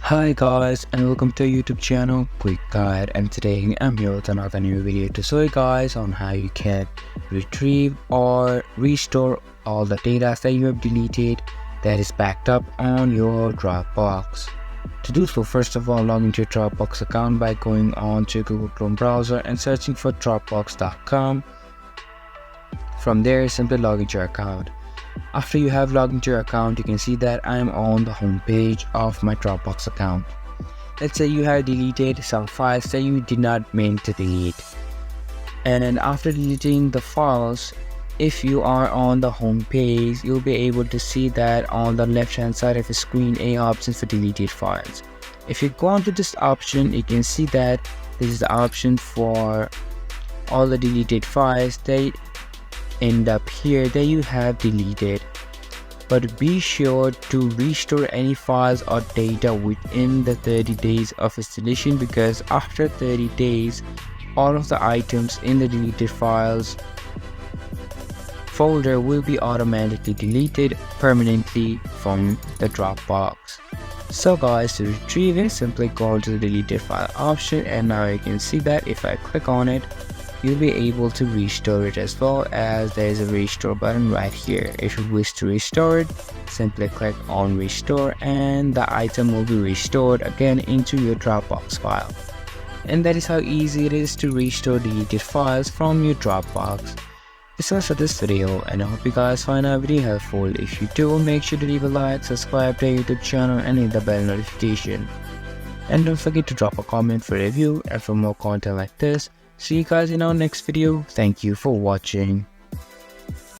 Hi guys, and welcome to our YouTube channel Quick Guide, and today I'm here with another new video to show you guys on how you can retrieve or restore all the data that you have deleted that is backed up on your Dropbox. To do so, first of all, log into your Dropbox account by going on to Google Chrome browser and searching for dropbox.com. From there, simply log into your account. After you have logged into your account, you can see that I am on the home page of my Dropbox account. Let's say you have deleted some files that you did not mean to delete. And after deleting the files, if you are on the home page, you'll be able to see that on the left hand side of the screen, a option for deleted files. If you go onto this option, you can see that this is the option for all the deleted files that end up here that you have deleted. But be sure to restore any files or data within the 30 days of its deletion, because after 30 days all of the items in the deleted files folder will be automatically deleted permanently from the Dropbox. So guys, to retrieve it, simply go to the deleted file option, and now you can see that if I click on it, you'll be able to restore it, as well as there is a restore button right here. If you wish to restore it, simply click on restore and the item will be restored again into your Dropbox file. And that is how easy it is to restore deleted files from your Dropbox. This was for this video, and I hope you guys find our video helpful. If you do, make sure to leave a like, subscribe to our YouTube channel and hit the bell notification. And don't forget to drop a comment for review and for more content like this. See you guys in our next video. Thank you for watching.